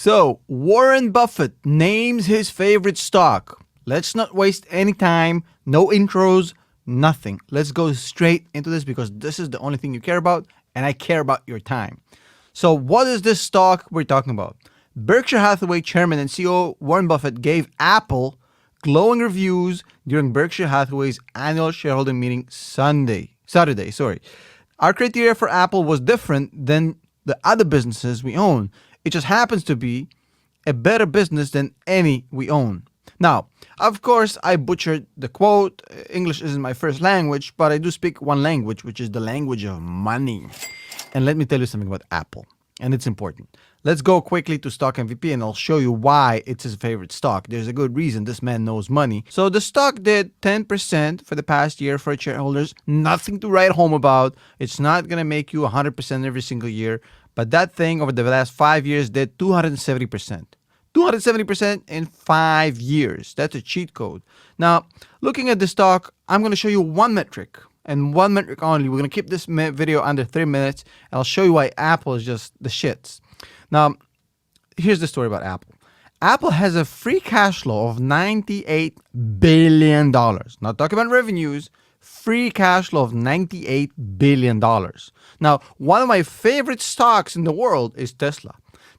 So, Warren Buffett names his favorite stock. Let's not waste any time, no intros, nothing. Let's go straight into this because this is the only thing you care about, and I care about your time. So, what is this stock we're talking about? Berkshire Hathaway chairman and CEO Warren Buffett gave Apple glowing reviews during Berkshire Hathaway's annual shareholder meeting Saturday. Our criteria for Apple was different than the other businesses we own. It just happens to be a better business than any we own. Now, of course, I butchered the quote. English isn't my first language, but I do speak one language, which is the language of money. And let me tell you something about Apple, and it's important. Let's go quickly to Stock MVP, and I'll show you why it's his favorite stock. There's a good reason this man knows money. So the stock did 10% for the past year for its shareholders. Nothing to write home about. It's not going to make you 100% every single year. But that thing over the last 5 years did 270%. 270% in 5 years. That's a cheat code. Now, looking at the stock, I'm going to show you one metric. And one metric only. We're going to keep this video under 3 minutes. And I'll show you why Apple is just the shits. Now, here's the story about Apple. Apple has a free cash flow of $98 billion. Not talking about revenues. Free cash flow of $98 billion. Now, one of my favorite stocks in the world is Tesla.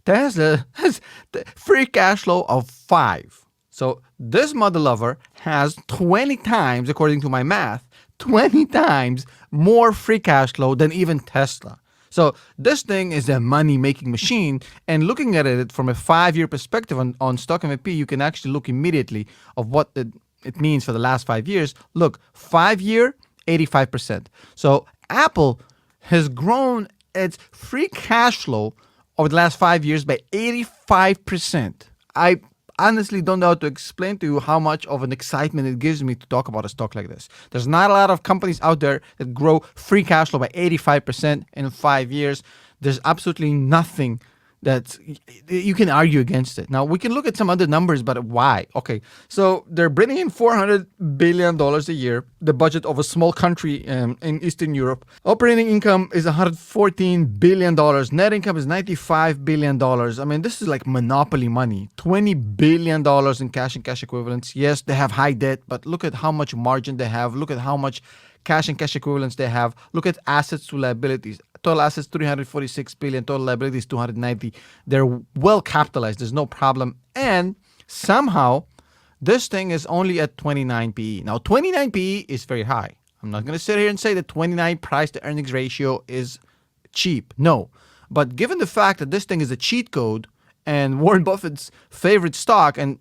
Tesla has the free cash flow of 5. So this mother lover has 20 times, according to my math, 20 times more free cash flow than even Tesla. So this thing is a money-making machine, and looking at it from a 5-year perspective on Stock MVP, you can actually look immediately of what it means for the last 5 years. Look, 5-year, 85%. So Apple has grown its free cash flow over the last 5 years by 85%. I honestly don't know how to explain to you how much of an excitement it gives me to talk about a stock like this. There's not a lot of companies out there that grow free cash flow by 85% in 5 years. There's absolutely nothing that you can argue against it. Now, we can look at some other numbers, but why? Okay, so they're bringing in $400 billion a year, the budget of a small country in Eastern Europe. Operating income is $114 billion. Net income is $95 billion. I mean, this is like monopoly money. $20 billion in cash and cash equivalents. Yes, they have high debt, but look at how much margin they have. Look at how much cash and cash equivalents they have. Look at assets to liabilities. Total assets, $346 billion. Total liabilities, $290. They're well capitalized. There's no problem. And somehow, this thing is only at 29 PE. Now, 29 PE is very high. I'm not going to sit here and say that 29 price to earnings ratio is cheap. No. But given the fact that this thing is a cheat code and Warren Buffett's favorite stock, and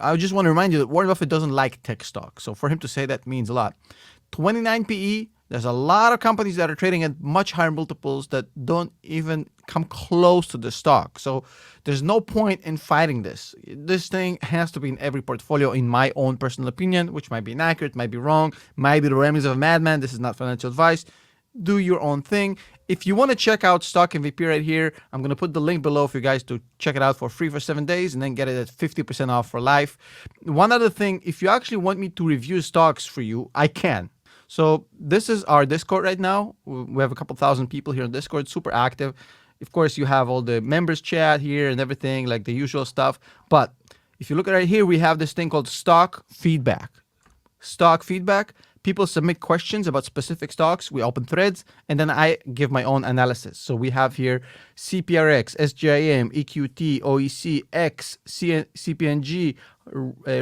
I just want to remind you that Warren Buffett doesn't like tech stocks. So for him to say that means a lot. 29 PE, there's a lot of companies that are trading at much higher multiples that don't even come close to the stock. So there's no point in fighting this. This thing has to be in every portfolio, in my own personal opinion, which might be inaccurate, might be wrong, might be the remedies of a madman. This is not financial advice. Do your own thing. If you want to check out Stock MVP right here, I'm going to put the link below for you guys to check it out for free for 7 days and then get it at 50% off for life. One other thing, if you actually want me to review stocks for you, I can. So this is our Discord right now. We have a couple thousand people here on Discord, super active. Of course, you have all the members chat here and everything, like the usual stuff. But if you look at right here, we have this thing called stock feedback. Stock feedback. People submit questions about specific stocks. We open threads, and then I give my own analysis. So we have here CPRX, SGIM, EQT, OEC, X, CPNG,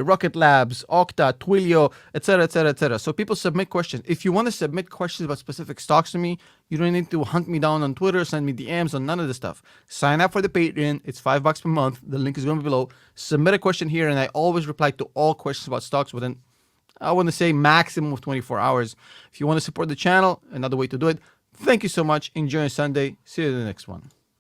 Rocket Labs, Okta, Twilio, etc., etc., etc. So people submit questions. If you want to submit questions about specific stocks to me, you don't need to hunt me down on Twitter, send me DMs on none of this stuff. Sign up for the Patreon. It's $5 per month. The link is going to be below. Submit a question here, and I always reply to all questions about stocks within, I want to say, maximum of 24 hours. If you want to support the channel, another way to do it. Thank you so much. Enjoy your Sunday. See you in the next one.